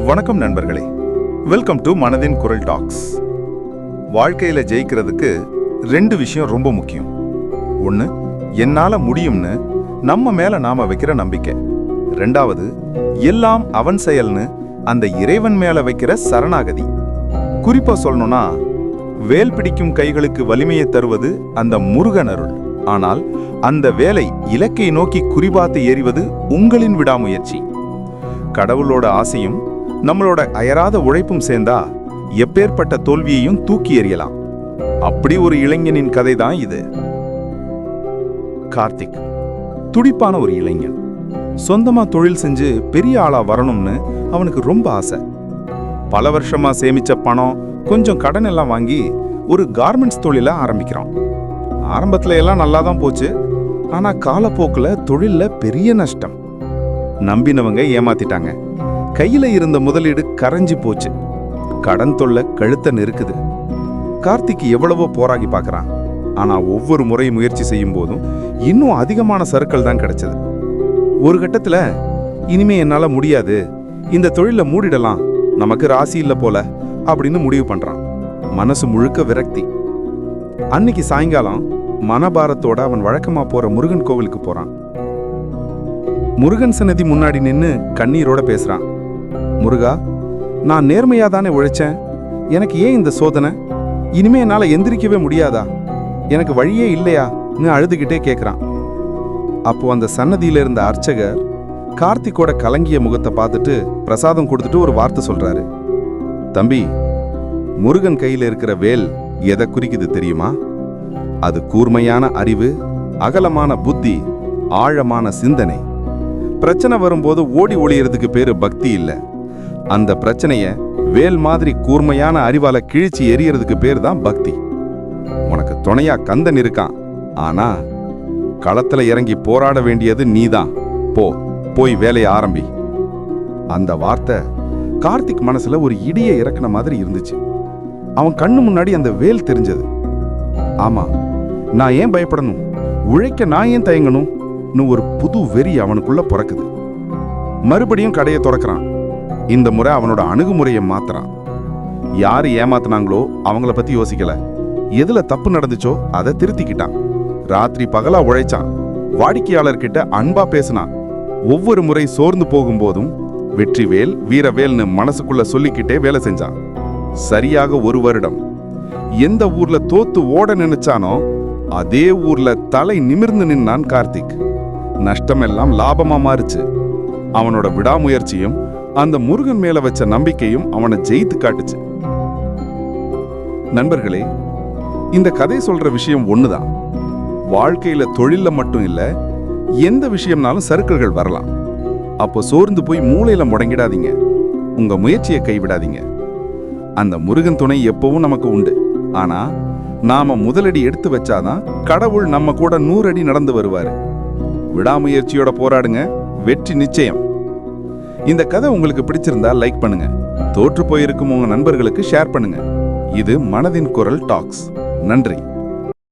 வணக்கம் நண்பர்களே, welcome to மனதின் குரல் டாக்ஸ். வாழ்க்கையில ஜெயிக்கிறதுக்கு 2 விஷயம் ரொம்ப முக்கியம். ஒன்று, என்னால முடியும்னு நம்ம மேல நாம வைக்கிற நம்பிக்கை. 2வது, எல்லாம் அவன் செயல்னு அந்த இறைவன் மேல வைக்கிற சரணாகதி. குறிப்பா சொல்லணும்னா, வேல் பிடிக்கும் கைகளுக்கு வலிமையை தருவது அந்த முருகன் அருள். ஆனால் அந்த வேலை இலக்கை நோக்கி குறிபாத்து எறிவது உங்களின் விடாமுயற்சி. கடவுளோட ஆசையும் நம்மளோட அயராத உழைப்பும் சேர்ந்தா எப்பேற்பட்ட தோல்வியையும் தூக்கி எறியலாம். அப்படி ஒரு இளைஞனின் கதை தான் இது. கார்த்திக் துடிப்பான ஒரு இளைஞன். சொந்தமா தொழில் செஞ்சு பெரிய ஆளா வரணும்னு அவனுக்கு ரொம்ப ஆசை. பல வருஷமா சேமிச்ச பணம், கொஞ்சம் கடன் எல்லாம் வாங்கி ஒரு கார்மெண்ட்ஸ் தொழில ஆரம்பிக்கிறான். ஆரம்பத்துல எல்லாம் நல்லா தான் போச்சு. ஆனா காலப்போக்குல தொழில்ல பெரிய நஷ்டம். நம்பினவங்க ஏமாத்திட்டாங்க. கையில இருந்த முதலீடு கரைஞ்சி போச்சு. கடன் தொல்லை கழுத்த நெருக்குது. கார்த்திக் எவ்வளவோ போராகி பார்க்கறான். ஆனா ஒவ்வொரு முறை முயற்சி செய்யும் போதும் இன்னும் அதிகமான சறுக்கல் தான் கிடைச்சது. ஒரு கட்டத்துல இனிமே என்னால முடியாது, இந்த தொழில மூடிடலாம், நமக்கு ராசி இல்ல போல அப்படின்னு முடிவு பண்றான். மனசு முழுக்க விரக்தி. அன்னைக்கு சாயங்காலம் மனபாரத்தோட அவன் வழக்கமா போற முருகன் கோவிலுக்கு போறான். முருகன் சன்னதி முன்னாடி நின்னு கண்ணீரோட பேசுறான். முருகா, நான் நேர்மையா தானே உழைச்சேன், எனக்கு ஏன் இந்த சோதனை? இனிமே என்னால எந்திரிக்கவே முடியாதா? எனக்கு வழியே இல்லையான்னு அழுதுகிட்டே கேட்கிறான். அப்போ அந்த சன்னதியில இருந்த அர்ச்சகர் கார்த்திக்கோட கலங்கிய முகத்தை பார்த்துட்டு பிரசாதம் கொடுத்துட்டு ஒரு வார்த்தை சொல்றாரு. தம்பி, முருகன் கையில இருக்கிற வேல் எதை குறிக்குது தெரியுமா? அது கூர்மையான அறிவு, அகலமான புத்தி, ஆழமான சிந்தனை. பிரச்சனை வரும்போது ஓடி ஒளியறதுக்கு பேரு பக்தி இல்ல. அந்த பிரச்சனைய வேல் மாதிரி கூர்மையான அறிவால கிழிச்சு எரியறதுக்கு பேர் தான் பக்தி. உனக்கு துணையா கந்தன் இருக்கான். ஆனா களத்துல இறங்கி போராட வேண்டியது நீதான். போய் வேலையை ஆரம்பி. அந்த வார்த்தை கார்த்திக் மனசுல ஒரு இடியை இறக்குன மாதிரி இருந்துச்சு. அவன் கண்ணு முன்னாடி அந்த வேல் தெரிஞ்சது. ஆமா, நான் ஏன் பயப்படணும், உழைக்க நான் ஏன் தயங்கணும், ஒரு புது வெறி அவனுக்குள்ள பிறக்குது. மறுபடியும் கடையை திறக்கிறான். இந்த முறை அவனோட அணுகுமுறையை மாத்துறான். யாரு ஏமாத்தினாங்களோ அவங்கள பத்தி யோசிக்கல. எதுல தப்பு நடந்துச்சோ அதை திருத்திக்கிட்டான். ராத்திரி பகலா உழைச்சான். வாடிக்கையாளர்கிட்ட அன்பா பேசினான். ஒவ்வொரு முறை சோர்ந்து போகும்போதும் வெற்றிவேல், வீரவேல்னு மனசுக்குள்ள சொல்லிக்கிட்டே வேலை செஞ்சான். சரியாக 1 வருடம். எந்த ஊர்ல தோத்து ஓட நினைச்சானோ அதே ஊர்ல தலை நிமிர்ந்து நின்னான் கார்த்திக். நஷ்டமெல்லாம் லாபமா மாறுச்சு. அவனோட விடாமுயற்சியும் அந்த முருகன் மேல வச்ச நம்பிக்கையும் அவனை ஜெயித்து காட்டுச்சு. நண்பர்களே, இந்த கதை சொல்ற விஷயம் ஒண்ணுதான். வாழ்க்கையில தொழில மட்டும் இல்ல, எந்த விஷயம்னாலும் சறுக்கல்கள் வரலாம். அப்போ சோர்ந்து போய் மூளையில முடங்கிடாதீங்க. உங்க முயற்சியை கைவிடாதீங்க. அந்த முருகன் துணை எப்பவும் நமக்கு உண்டு. ஆனா நாம முதலடி எடுத்து வச்சாதான் கடவுள் நம்ம கூட 100 அடி நடந்து வருவாரு. விடாமுயற்சியோட போராடுங்க, வெற்றி நிச்சயம். இந்த கதை உங்களுக்கு பிடிச்சிருந்தா லைக் பண்ணுங்க. தோற்று போயிருக்கும் உங்க நண்பர்களுக்கு ஷேர் பண்ணுங்க. இது மனதின் குரல் டாக்ஸ். நன்றி.